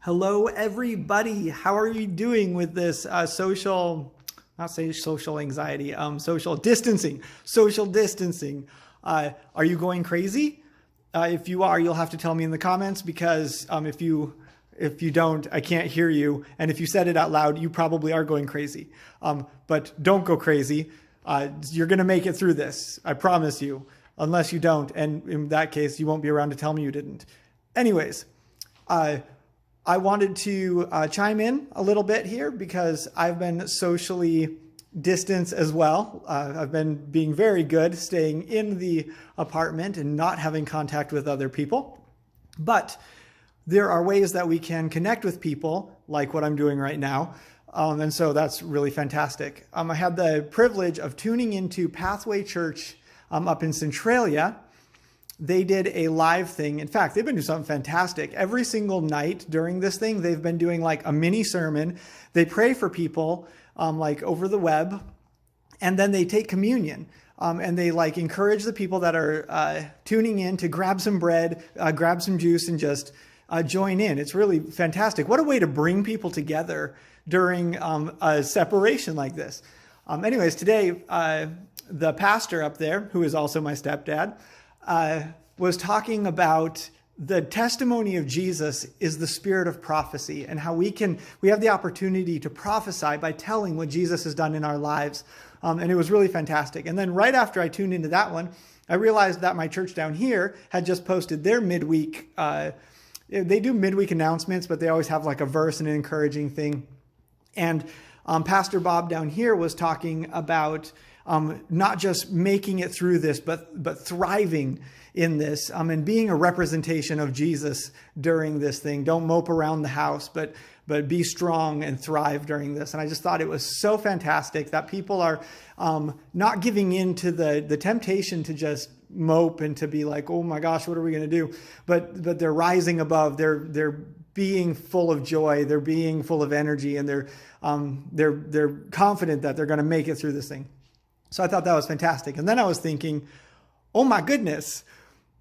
Hello, everybody. How are you doing with this social anxiety, social distancing, social distancing? Are you going crazy? If you are, you'll have to tell me in the comments because if you don't, I can't hear you. And if you said it out loud, you probably are going crazy. But don't go crazy. You're going to make it through this. I promise you, unless you don't. And in that case, you won't be around to tell me you didn't. Anyways, I wanted to chime in a little bit here because I've been socially distanced as well. I've been being very good, staying in the apartment and not having contact with other people. But there are ways that we can connect with people, like what I'm doing right now. And so that's really fantastic. I had the privilege of tuning into Pathway Church up in Centralia. They did a live thing. In fact, they've been doing something fantastic. Every single night during this thing, they've been doing like a mini sermon. They pray for people like over the web, and then they take communion. And they like encourage the people that are tuning in to grab some bread, grab some juice, and just join in. It's really fantastic. What a way to bring people together during a separation like this. Anyways, today, the pastor up there, who is also my stepdad, was talking about the testimony of Jesus is the spirit of prophecy and how we have the opportunity to prophesy by telling what Jesus has done in our lives. And it was really fantastic. And then right after I tuned into that one, I realized that my church down here had just posted their midweek. They do midweek announcements, but they always have like a verse and an encouraging thing. And Pastor Bob down here was talking about not just making it through this, but thriving in this, and being a representation of Jesus during this thing. Don't mope around the house, but be strong and thrive during this. And I just thought it was so fantastic that people are not giving in to the temptation to just mope and to be like, oh my gosh, what are we going to do? But they're rising above. They're being full of joy. They're being full of energy, and they're confident that they're going to make it through this thing. So I thought that was fantastic. And then I was thinking, oh my goodness.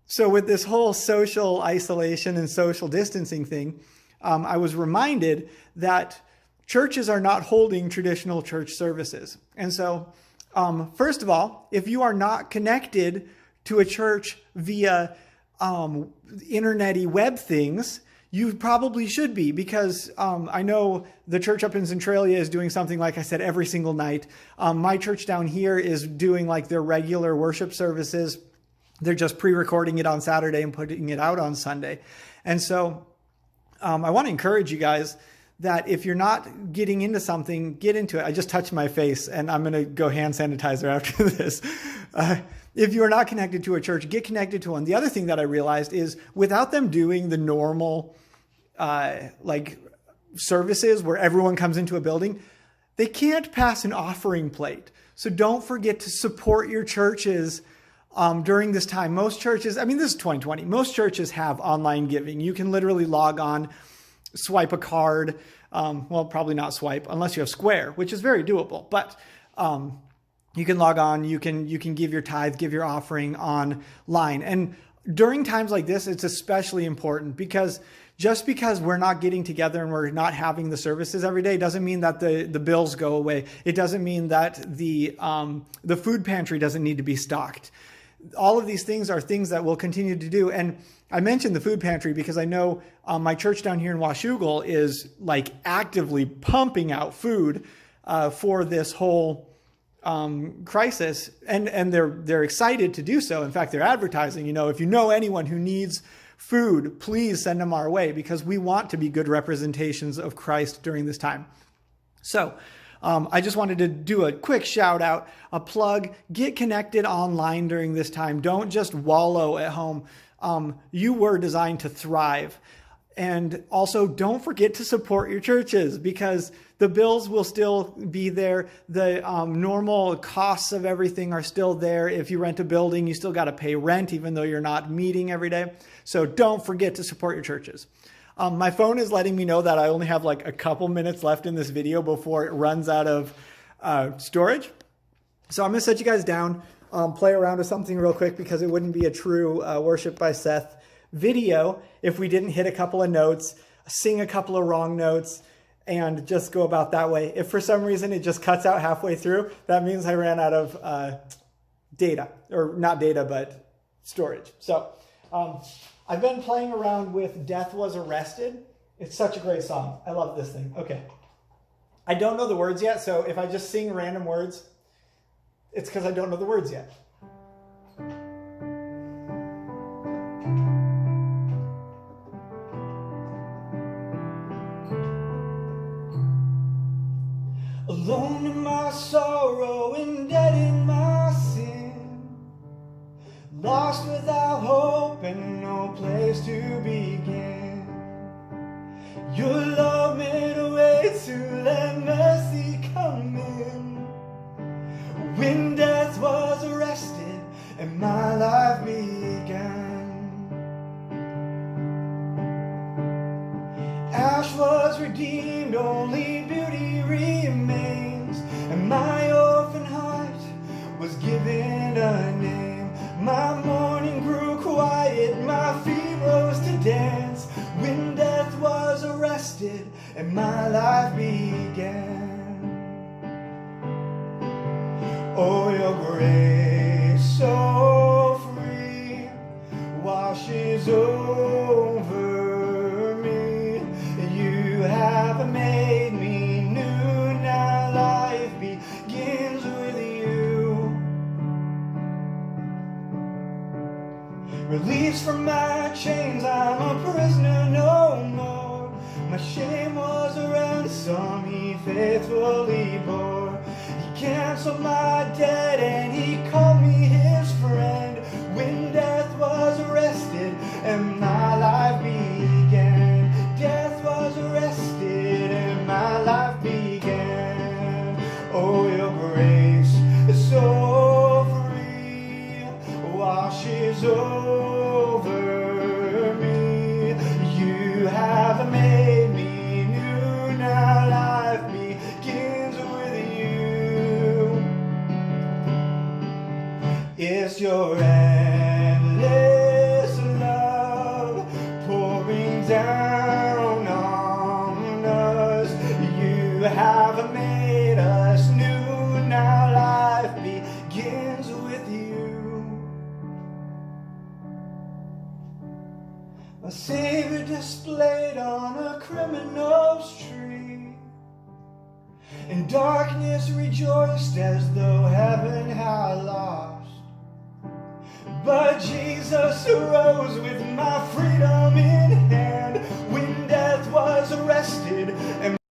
So with this whole social isolation and social distancing thing, I was reminded that churches are not holding traditional church services. And so, first of all, if you are not connected to a church via internet-y web things, you probably should be, because I know the church up in Centralia is doing something, like I said, every single night. My church down here is doing like their regular worship services. They're just pre-recording it on Saturday and putting it out on Sunday. And so I want to encourage you guys that if you're not getting into something, get into it. I just touched my face and I'm going to go hand sanitizer after this. If you are not connected to a church, get connected to one. The other thing that I realized is without them doing the normal like services where everyone comes into a building, they can't pass an offering plate. So don't forget to support your churches during this time. Most churches, I mean, this is 2020. Most churches have online giving. You can literally log on, swipe a card. Well, probably not swipe unless you have Square, which is very doable. But you can log on, you can give your tithe, give your offering online. And during times like this, it's especially important because just because we're not getting together and we're not having the services every day doesn't mean that the bills go away. It doesn't mean that the food pantry doesn't need to be stocked. All of these things are things that we'll continue to do. And I mentioned the food pantry because I know my church down here in Washougal is like actively pumping out food for this whole crisis, and they're excited to do so. In fact, they're advertising, if you know anyone who needs food, please send them our way because we want to be good representations of Christ during this time. So I just wanted to do a quick shout out, a plug, get connected online during this time. Don't just wallow at home. You were designed to thrive. And also don't forget to support your churches because the bills will still be there. The normal costs of everything are still there. If you rent a building, you still got to pay rent, even though you're not meeting every day. So don't forget to support your churches. My phone is letting me know that I only have like a couple minutes left in this video before it runs out of storage. So I'm going to set you guys down, play around with something real quick because it wouldn't be a true Worship by Seth video if we didn't hit a couple of notes. sing a couple of wrong notes and just go about that way. If for some reason it just cuts out halfway through, that means I ran out of data, or not data, but storage. So I've been playing around with Death Was Arrested. It's such a great song. I love this thing. Okay. I don't know the words yet, so if I just sing random words, it's because I don't know the words yet. Alone in my sorrow and dead in my sin, lost without hope and no place to begin. Your love made a way to let mercy come in. When death was arrested and my life began, ash was redeemed, only beauty remains, and my orphan heart was given a name. My mourning grew quiet, my feet rose to dance, when death was arrested and my life began. Oh, your grace so free washes over me. You have made me new, now life begins with you. Released from my chains, I'm a prisoner no more. My shame was a ransom he faithfully bore. He canceled my debt and he called me his friend. When death was arrested and my life began, death was arrested and my life began. Oh, your grace is so free, washes over me. You have made me new, now life begins with you. It's your endless love pouring down on us. You have made us new, now life begins with you. A Savior displayed on a criminal's tree, and darkness rejoiced as though heaven had lost. But Jesus arose with my freedom in hand when death was arrested and